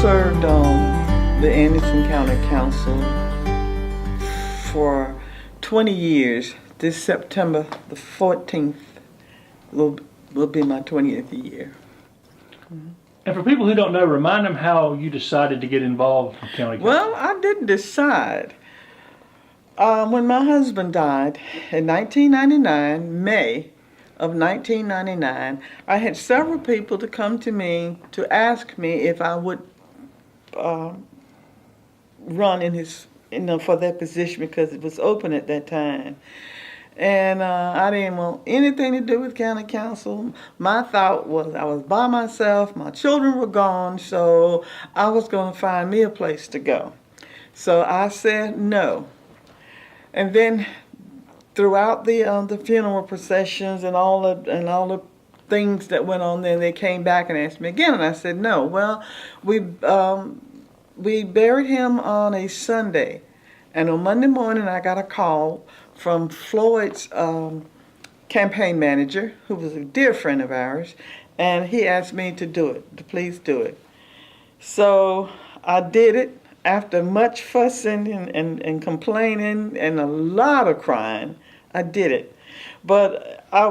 served on the Anderson County Council for 20 years. This September the 14th will be my 20th year. And for people who don't know, remind them how you decided to get involved with county council. Well, I didn't decide. When my husband died in 1999, May of 1999, I had several people to come to me to ask me if I would run for that position because it was open at that time. And I didn't want anything to do with county council. My thought was I was by myself, my children were gone, so I was going to find me a place to go. So I said no. And then throughout the funeral processions and all the things that went on there, they came back and asked me again, and I said no. Well, we buried him on a Sunday, and on Monday morning I got a call from Floyd's campaign manager, who was a dear friend of ours, and he asked me to do it, to please do it. So I did it after much fussing and complaining and a lot of crying. I did it. But I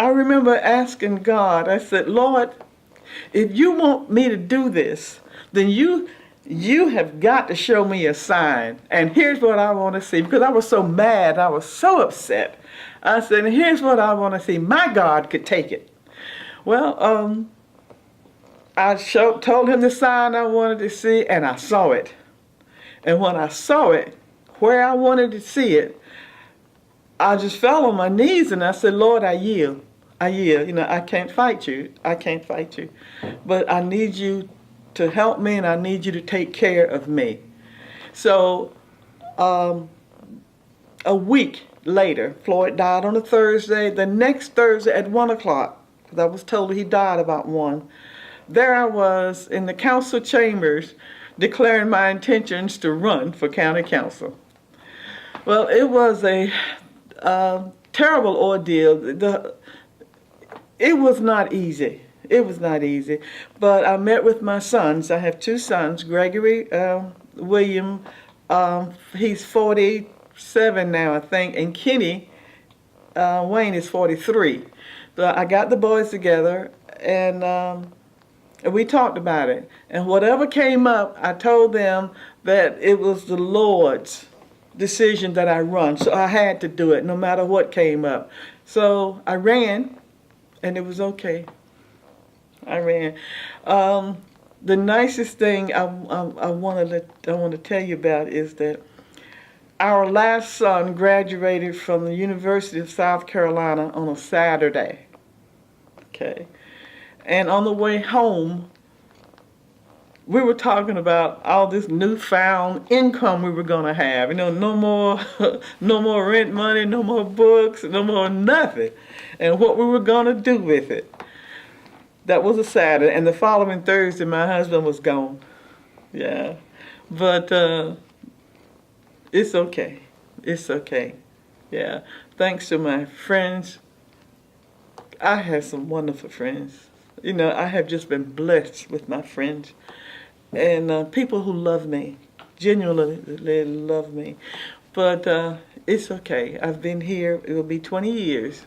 remember asking God, I said, Lord, if you want me to do this, then you have got to show me a sign. And here's what I want to see. Because I was so mad, I was so upset. I said, here's what I want to see. My God could take it. Well, I told him the sign I wanted to see, and I saw it. And when I saw it, where I wanted to see it, I just fell on my knees and I said, Lord, I yield. I yield. You know, I can't fight you. I can't fight you. But I need you to help me, and I need you to take care of me. So a week later, Floyd died on a Thursday. The next Thursday at 1 o'clock, because I was told he died about 1, there I was in the council chambers declaring my intentions to run for county council. Well, it was a terrible ordeal. It was not easy. It was not easy. But I met with my sons. I have 2 sons, Gregory William, he's 47 now, I think, and Kenny Wayne is 43. So I got the boys together, and we talked about it. And whatever came up, I told them that it was the Lord's decision that I run. So I had to do it no matter what came up. So I ran, and it was okay. I ran. The nicest thing I want to tell you about is that our last son graduated from the University of South Carolina on a Saturday. Okay. And on the way home, we were talking about all this newfound income we were going to have. You know, no more rent money, no more books, no more nothing. And what we were going to do with it. That was a Saturday. And the following Thursday, my husband was gone. Yeah. But it's okay. It's okay. Yeah. Thanks to my friends. I have some wonderful friends. You know, I have just been blessed with my friends and people who love me, genuinely love me. But it's okay. I've been here, it will be 20 years,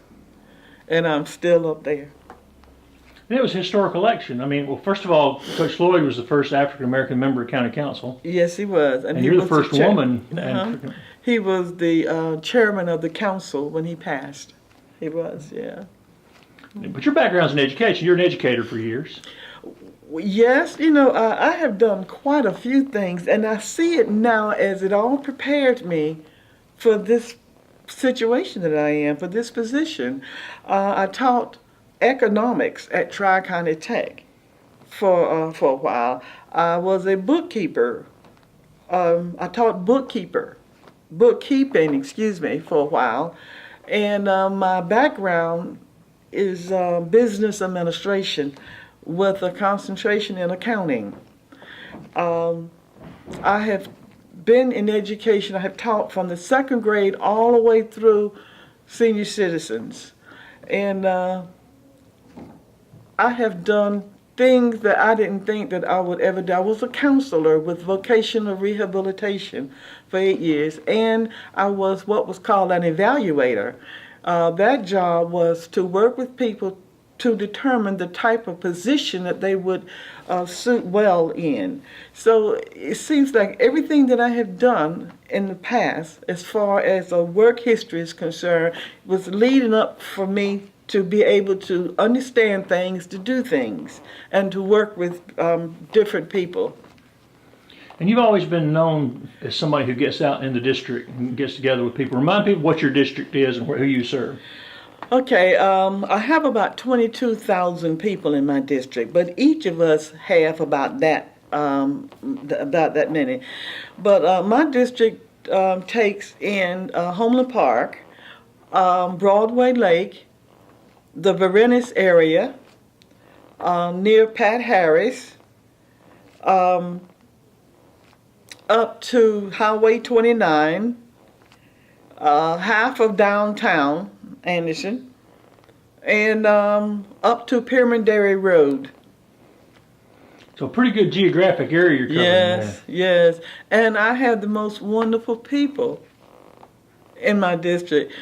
and I'm still up there. And it was a historic election. I mean, well, first of all, Coach Floyd was the first African-American member of county council. Yes, he was. And you're the first woman. He was the chairman of the council when he passed. He was, yeah. But your background's in education. You're an educator for years. Yes, you know, I have done quite a few things, and I see it now as it all prepared me for this situation that I am, for this position. I taught economics at Tri-County Tech for a while. I was a bookkeeper. I taught bookkeeping, for a while. And my background is business administration with a concentration in accounting. I have been in education. I have taught from the 2nd grade all the way through senior citizens. And I have done things that I didn't think that I would ever do. I was a counselor with vocational rehabilitation for 8 years, and I was what was called an evaluator. That job was to work with people to determine the type of position that they would suit well in. So it seems like everything that I have done in the past, as far as a work history is concerned, was leading up for me to be able to understand things, to do things, and to work with different people. And you've always been known as somebody who gets out in the district and gets together with people. Remind people what your district is and who you serve. Okay, I have about 22,000 people in my district, but each of us have about that many. But my district takes in Homeland Park, Broadway Lake, the Varennes area, near Pat Harris, up to Highway 29, half of downtown Anderson, and up to Pyramidary Road. So a pretty good geographic area you're covering Yes, there. yes. And I have the most wonderful people in my district.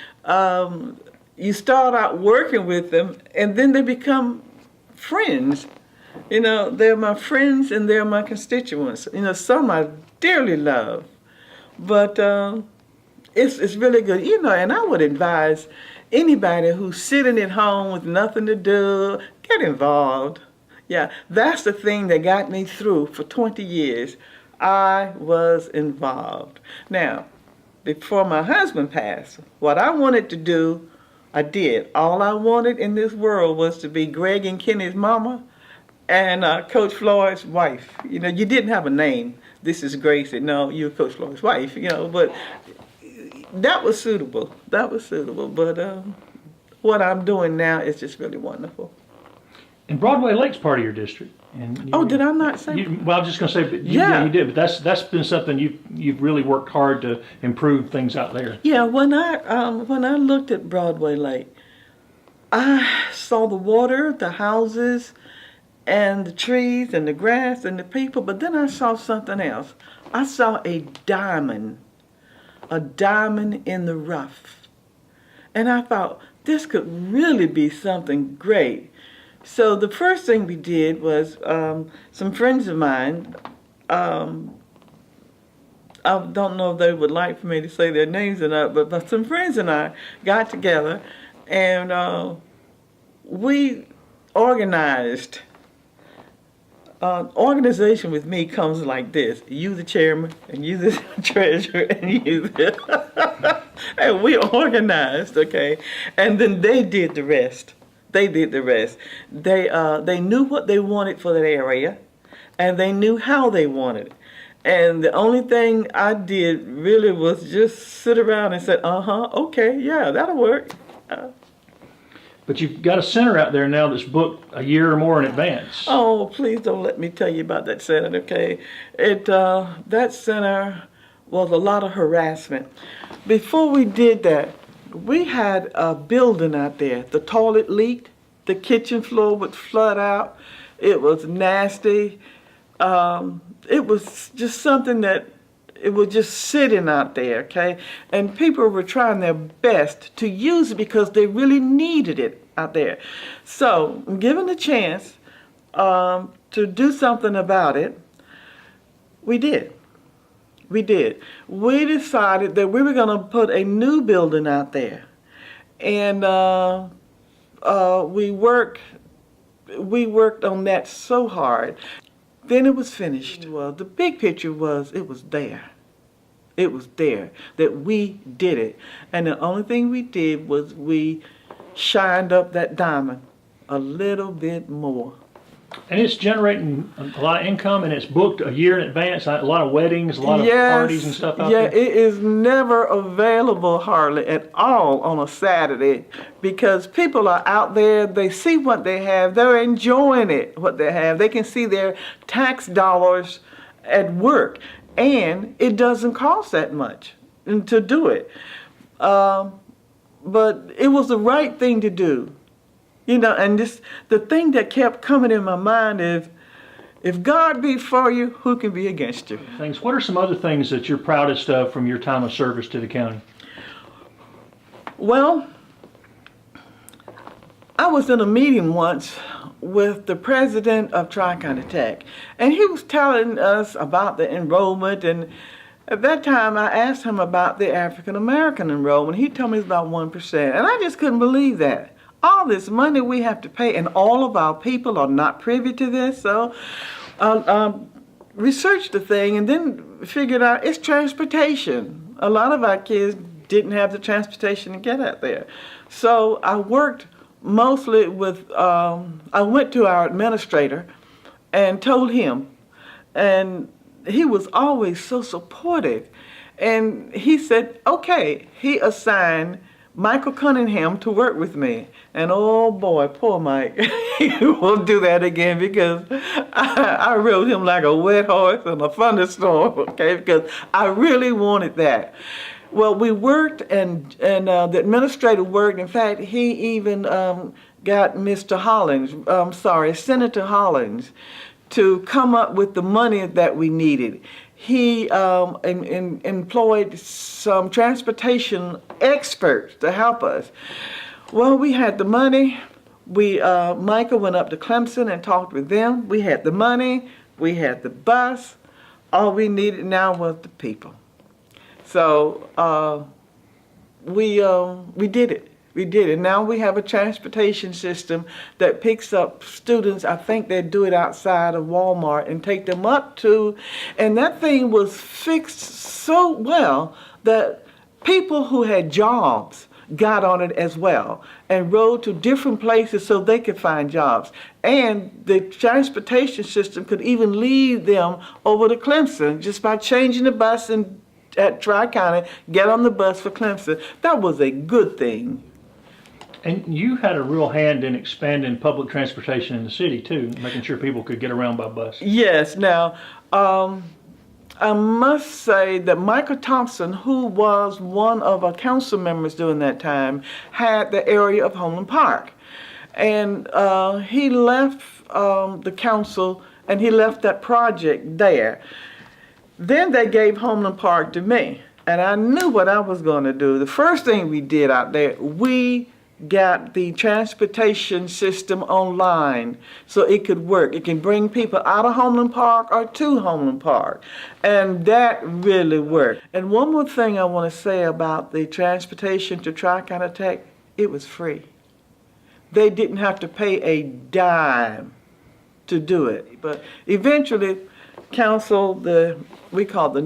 You start out working with them, and then they become friends. You know, they're my friends and they're my constituents. You know, some I dearly love, but it's really good. You know, and I would advise anybody who's sitting at home with nothing to do, get involved. Yeah, that's the thing that got me through for 20 years. I was involved. Now, before my husband passed, what I wanted to do, I did. All I wanted in this world was to be Greg and Kenny's mama and Coach Floyd's wife. You know, you didn't have a name. This is Gracie. No, you're Coach Floyd's wife, you know, but that was suitable. That was suitable. But what I'm doing now is just really wonderful. And Broadway Lake's part of your district. And Oh, did I not say? Well, I was just going to say, but Yeah. you did. But that's been something you've really worked hard to improve things out there. Yeah, when I looked at Broadway Lake, I saw the water, the houses, and the trees and the grass and the people, but then I saw something else. I saw a diamond in the rough. And I thought, this could really be something great. So the first thing we did was some friends of mine, I don't know if they would like for me to say their names or not, but some friends and I got together and we organized. Organization with me comes like this: you the chairman, and you the treasurer, and you the and we organized, okay? And then they did the rest. They did the rest. They knew what they wanted for that area, and they knew how they wanted it. And the only thing I did really was just sit around and say, okay, yeah, that'll work. But you've got a center out there now that's booked a year or more in advance. Oh, please don't let me tell you about that center, okay? That center was a lot of harassment. Before we did that, we had a building out there. The toilet leaked. The kitchen floor would flood out. It was nasty. It was just something that it was just sitting out there, okay? And people were trying their best to use it because they really needed it out there. So, given the chance to do something about it, we did. We did. We decided that we were going to put a new building out there. And we worked on that so hard. Then it was finished. Well, the big picture was it was there. It was there that we did it. And the only thing we did was we shined up that diamond a little bit more. And it's generating a lot of income, and it's booked a year in advance. A lot of weddings, a lot of parties and stuff out there. Yeah, it is never available hardly at all on a Saturday because people are out there, they see what they have, they're enjoying it, what they have. They can see their tax dollars at work, and it doesn't cost that much to do it. But it was the right thing to do. You know, and this, the thing that kept coming in my mind is, if God be for you, who can be against you? Things. What are some other things that you're proudest of from your time of service to the county? Well, I was in a meeting once with the president of Tri-County Tech, and he was telling us about the enrollment, and at that time I asked him about the African American enrollment. He told me it's about 1%, and I just couldn't believe that. All this money we have to pay, and all of our people are not privy to this, so researched the thing and then figured out it's transportation. A lot of our kids didn't have the transportation to get out there. So I worked mostly with, I went to our administrator and told him, and he was always so supportive. And he said, okay, he assigned Michael Cunningham to work with me. And oh boy, poor Mike, he won't do that again, because I rode him like a wet horse in a thunderstorm, okay, because I really wanted that. Well, we worked, and the administrator worked. In fact, he even got Mr. Hollins, Senator Hollins, to come up with the money that we needed. He employed some transportation experts to help us. Well, we had the money. Michael went up to Clemson and talked with them. We had the money. We had the bus. All we needed now was the people. So we did it. We did it. Now we have a transportation system that picks up students. I think they do it outside of Walmart and take them up to, and that thing was fixed so well that people who had jobs got on it as well and rode to different places so they could find jobs. And the transportation system could even lead them over to Clemson just by changing the bus and at Tri-County, get on the bus for Clemson. That was a good thing. And you had a real hand in expanding public transportation in the city too, making sure people could get around by bus. Yes. Now, I must say that Michael Thompson, who was one of our council members during that time, had the area of Homeland Park. And he left the council, and he left that project there. Then they gave Homeland Park to me, and I knew what I was going to do. The first thing we did out there, we got the transportation system online so it could work. It can bring people out of Homeland Park or to Homeland Park, and that really worked. And one more thing I want to say about the transportation to Tri-County Tech, it was free. They didn't have to pay a dime to do it. But eventually, we call it the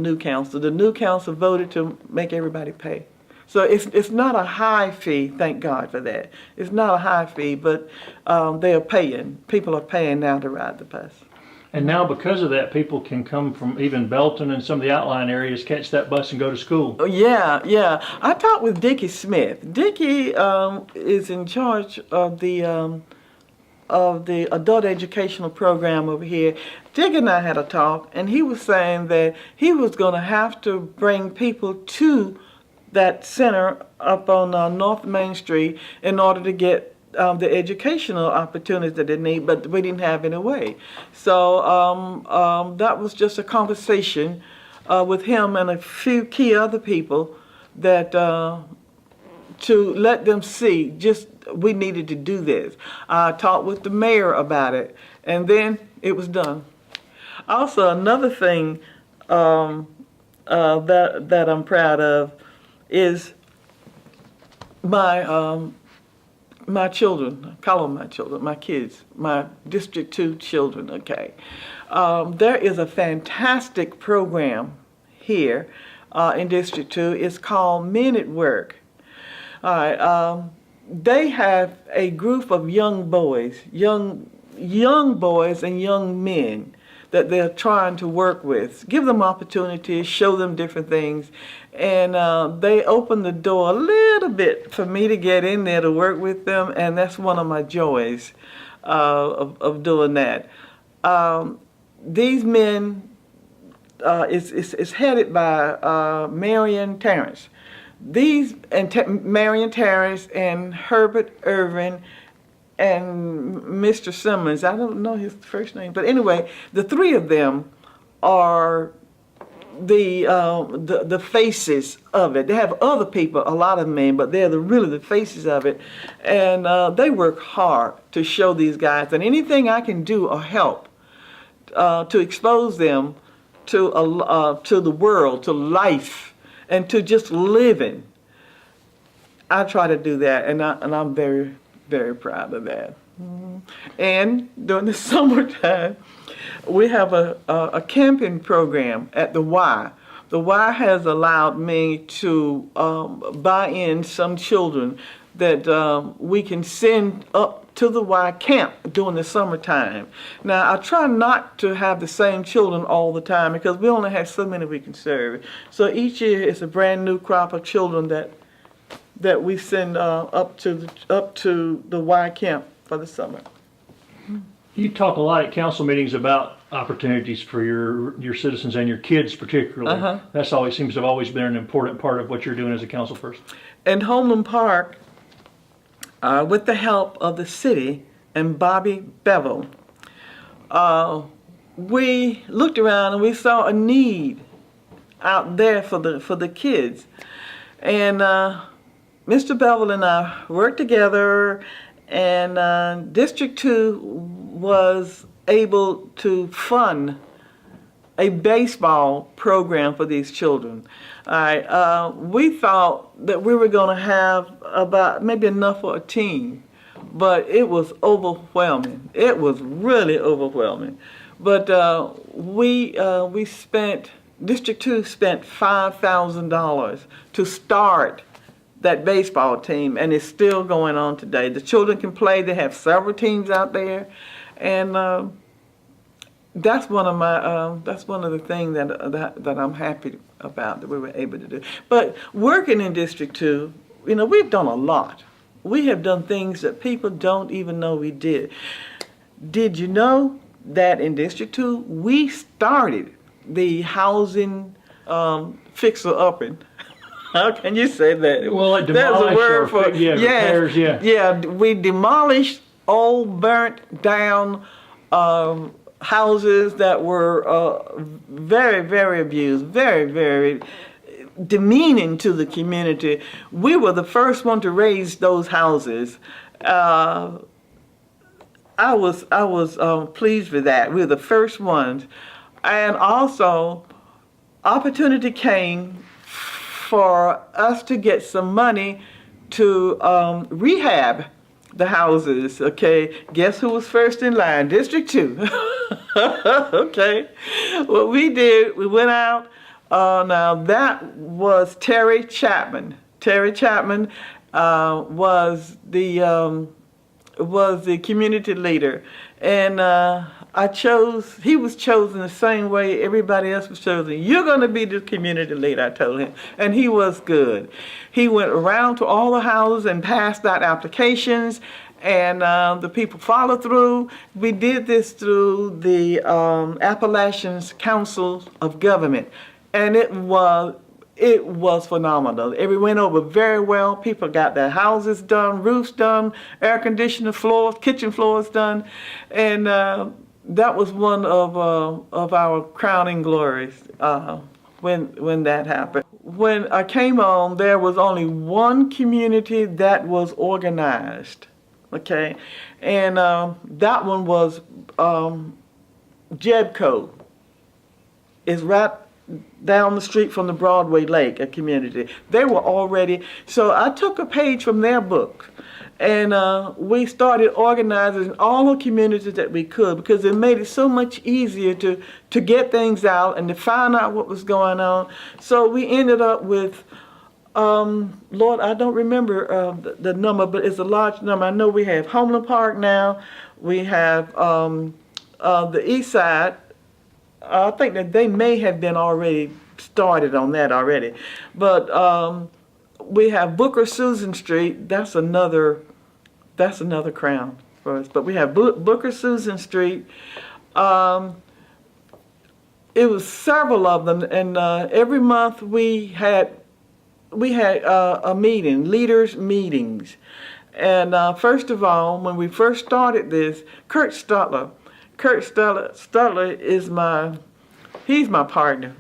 new council voted to make everybody pay. So it's not a high fee, thank God for that. It's not a high fee, but they are paying. People are paying now to ride the bus. And now because of that, people can come from even Belton and some of the outlying areas, catch that bus and go to school. Oh, yeah. I talked with Dickie Smith. Dickie is in charge of the adult educational program over here. Dick and I had a talk, and he was saying that he was going to have to bring people to that center up on North Main Street in order to get the educational opportunities that they need, but we didn't have any way. So that was just a conversation with him and a few key other people that to let them see just we needed to do this. I talked with the mayor about it, and then it was done. Also, another thing that I'm proud of is my children. I call them my children, my kids, my District 2 children, okay. There is a fantastic program here in District 2. It's called Men at Work. All right, they have a group of young boys and young men that they're trying to work with, give them opportunities, show them different things. And they open the door a little bit for me to get in there to work with them, and that's one of my joys of doing that. These men, it's headed by Marion Terrence. Marion Terrence and Herbert Irvin Mr. Simmons. I don't know his first name, but anyway, the three of them are the faces of it. They have other people, a lot of men, but they're really the faces of it, and they work hard to show these guys. And anything I can do or help to expose them to the world, to life, and to just living, I try to do that, and I'm very, very proud of that. And during the summertime, we have a camping program at the Y. The Y has allowed me to buy in some children that we can send up to the Y camp during the summertime. Now, I try not to have the same children all the time because we only have so many we can serve. So each year it's a brand new crop of children that we send up to the Y camp for the summer. You talk a lot at council meetings about opportunities for your citizens and your kids particularly. That's always seems to have always been an important part of what you're doing as a council person. In Homeland Park, with the help of the city and Bobby Bevel, we looked around and we saw a need out there for the kids. And Mr. Bevel and I worked together, and District 2 was able to fund a baseball program for these children. We thought that we were going to have about maybe enough for a team, but it was overwhelming. It was really overwhelming. But District 2 spent $5,000 to start that baseball team, and it's still going on today. The children can play. They have several teams out there, and that's one of the things that I'm happy about that we were able to do. But working in District 2, we've done a lot. We have done things that people don't even know we did. Did you know that in District 2 we started the housing fixer-upping? How can you say that? Well, like there's a word for repairs, yeah. We demolished old, burnt down houses that were very, very abused, very, very demeaning to the community. We were the first one to raise those houses. I was pleased with that. We were the first ones, and also opportunity came for us to get some money to rehab the houses. Okay, guess who was first in line? District 2. Okay, what we did, we went out. Now that was Terry Chapman. Terry Chapman was the community leader, and he was chosen the same way everybody else was chosen. You're going to be the community leader, I told him. And he was good. He went around to all the houses and passed out applications, and the people followed through. We did this through the Appalachian Council of Government, and it was phenomenal. It went over very well. People got their houses done, roofs done, air conditioner floors, kitchen floors done, and that was one of our crowning glories when that happened. When I came on, there was only one community that was organized, okay, and that one was Jebco. It's right down the street from the Broadway Lake, a community. They were already, so I took a page from their book, and we started organizing all the communities that we could, because it made it so much easier to get things out and to find out what was going on. So we ended up with, Lord, I don't remember the number, but it's a large number. I know we have Homeland Park now. We have the East Side. I think that they may have been already started on that already. But we have Booker Susan Street. That's another crown for us. But we have Booker Susan Street. It was several of them, and every month we had a meeting, leaders meetings, And first of all, when we first started this, Kurt Stutler is he's my partner.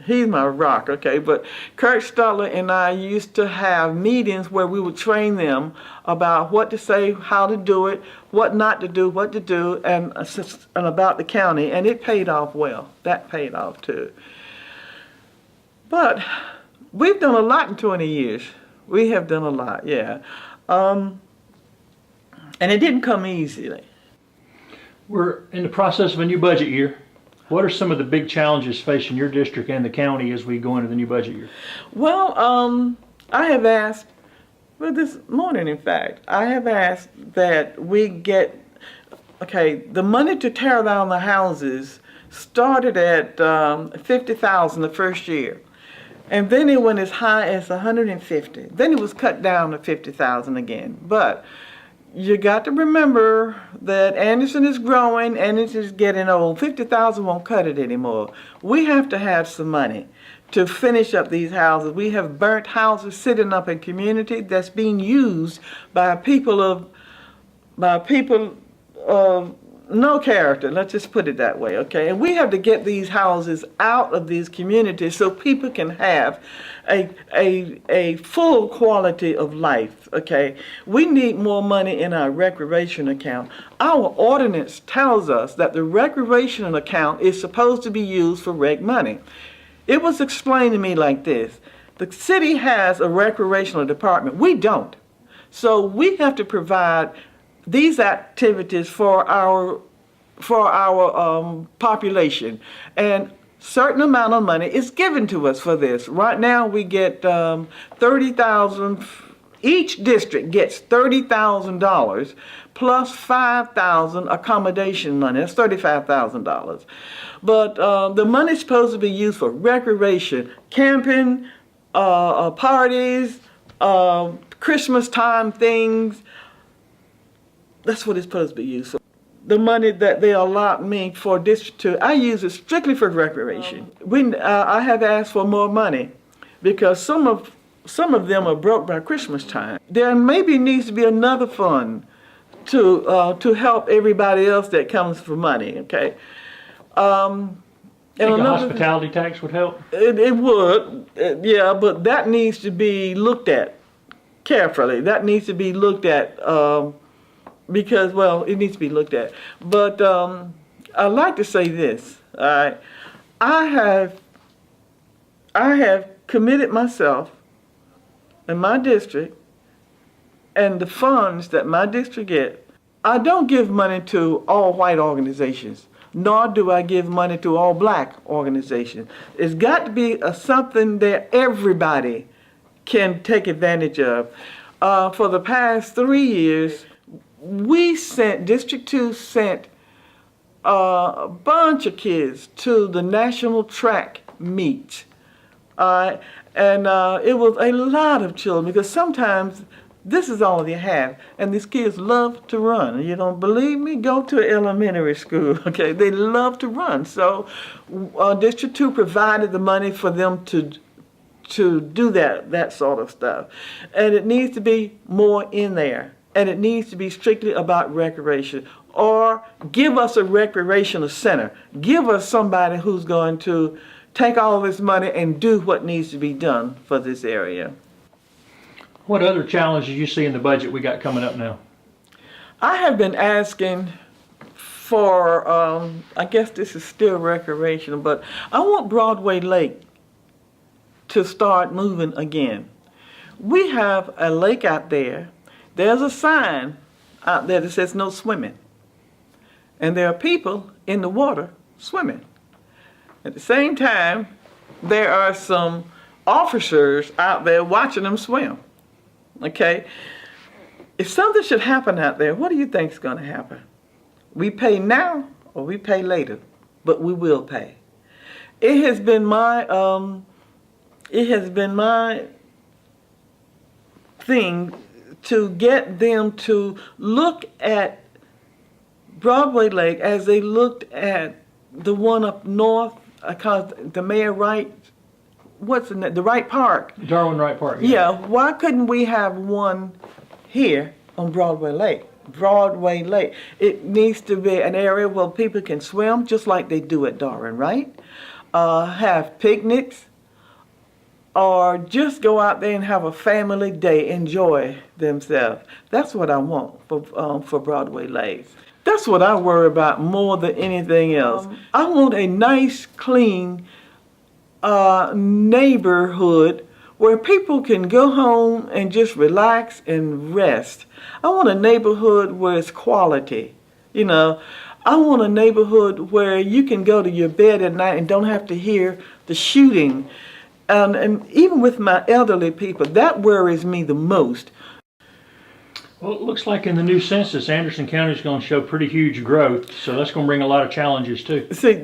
He's my rock, okay? But Kurt Stutler and I used to have meetings where we would train them about what to say, how to do it, what not to do, what to do, and about the county. And it paid off well. That paid off too. But we've done a lot in 20 years. We have done a lot, yeah. And it didn't come easily. We're in the process of a new budget year. What are some of the big challenges facing your district and the county as we go into the new budget year? Well, I have asked, well, this morning, in fact, I have asked that we get, okay, the money to tear down the houses started at $50,000 the first year. And then it went as high as 150. Then it was cut down to 50,000 again. But you got to remember that Anderson is growing, Anderson is getting old. 50,000 won't cut it anymore. We have to have some money to finish up these houses. We have burnt houses sitting up in community that's being used by people of no character. Let's just put it that way, okay? And we have to get these houses out of these communities so people can have a full quality of life, okay? We need more money in our recreation account. Our ordinance tells us that the recreation account is supposed to be used for rec money. It was explained to me like this. The city has a recreational department. We don't. So we have to provide these activities for our population, and certain amount of money is given to us for this. Right now we get 30,000. Each district gets $30,000 plus 5,000 accommodation money. That's $35,000. But the money's supposed to be used for recreation, camping, parties, Christmas time things. That's what it's supposed to be used for. The money that they allot me for District 2, I use it strictly for recreation. I have asked for more money because some of them are broke by Christmas time. There maybe needs to be another fund to help everybody else that comes for money, okay? And a hospitality tax would help? It would, yeah, but that needs to be looked at carefully. That needs to be looked at because, well, it needs to be looked at. But I'd like to say this, all right? I have committed myself in my district and the funds that my district gets. I don't give money to all white organizations, nor do I give money to all black organizations. It's got to be something that everybody can take advantage of. For the past 3 years, District 2 sent a bunch of kids to the national track meet. And it was a lot of children because sometimes this is all they have. And these kids love to run. You don't believe me? Go to elementary school, okay? They love to run. So District 2 provided the money for them to do that sort of stuff. And it needs to be more in there. And it needs to be strictly about recreation. Or give us a recreational center. Give us somebody who's going to take all this money and do what needs to be done for this area. What other challenges you see in the budget we got coming up now? I have been asking for, I guess this is still recreational, but I want Broadway Lake to start moving again. We have a lake out there. There's a sign out there that says no swimming. And there are people in the water swimming. At the same time, there are some officers out there watching them swim. Okay? If something should happen out there, what do you think is going to happen? We pay now or we pay later, but we will pay. It has been my thing to get them to look at Broadway Lake as they looked at the one up north, because the Mayor Wright, what's the name? The Wright Park. Darwin Wright Park. Yeah, why couldn't we have one here on Broadway Lake. Broadway Lake. It needs to be an area where people can swim just like they do at Darwin, right? Have picnics, or just go out there and have a family day, enjoy themselves. That's what I want for Broadway Lake. That's what I worry about more than anything else. I want a nice, clean neighborhood where people can go home and just relax and rest. I want a neighborhood where it's quality. You know, I want a neighborhood where you can go to your bed at night and don't have to hear the shooting. And even with my elderly people, that worries me the most. Well, it looks like in the new census, Anderson County is going to show pretty huge growth, so that's going to bring a lot of challenges too. See,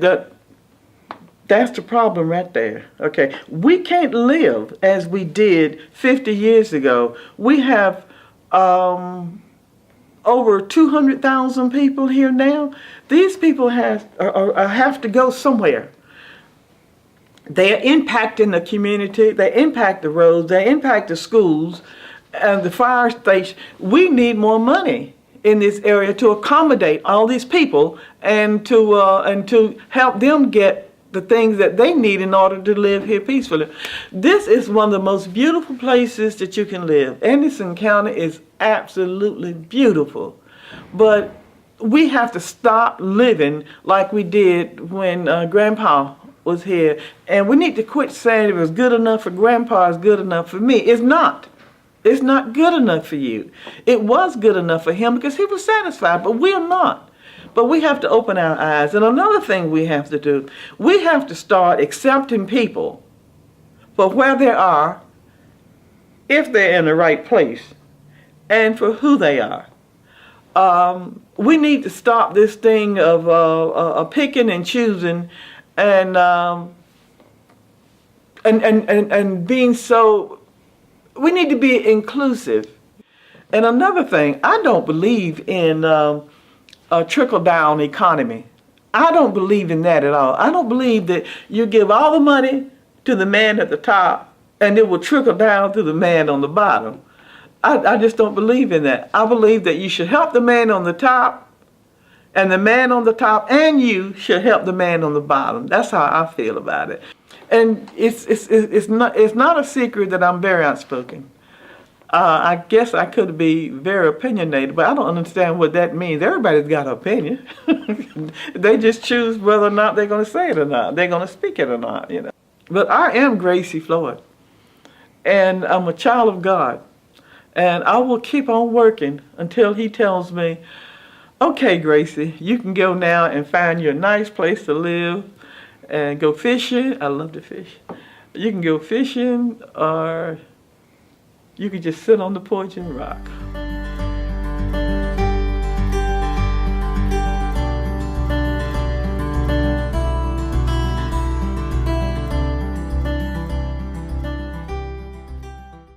that's the problem right there. Okay, we can't live as we did 50 years ago. We have over 200,000 people here now. These people have to go somewhere. They are impacting the community. They impact the roads. They impact the schools and the fire station. We need more money in this area to accommodate all these people and to help them get the things that they need in order to live here peacefully. This is one of the most beautiful places that you can live. Anderson County is absolutely beautiful, but we have to stop living like we did when Grandpa was here, and we need to quit saying it was good enough for Grandpa, it's good enough for me. It's not. It's not good enough for you. It was good enough for him because he was satisfied, but we are not. But we have to open our eyes. And another thing we have to do, we have to start accepting people for where they are, if they're in the right place, and for who they are. We need to stop this thing of picking and choosing and being so. We need to be inclusive. And another thing, I don't believe in a trickle-down economy. I don't believe in that at all. I don't believe that you give all the money to the man at the top and it will trickle down to the man on the bottom. I just don't believe in that. I believe that you should help the man on the top, and the man on the top and you should help the man on the bottom. That's how I feel about it. And it's not a secret that I'm very outspoken. I guess I could be very opinionated, but I don't understand what that means. Everybody's got an opinion. They just choose whether or not they're going to say it or not. They're going to speak it or not, you know. But I am Gracie Floyd, and I'm a child of God, and I will keep on working until He tells me, okay, Gracie, you can go now and find you a nice place to live and go fishing. I love to fish. You can go fishing, or you can just sit on the porch and rock.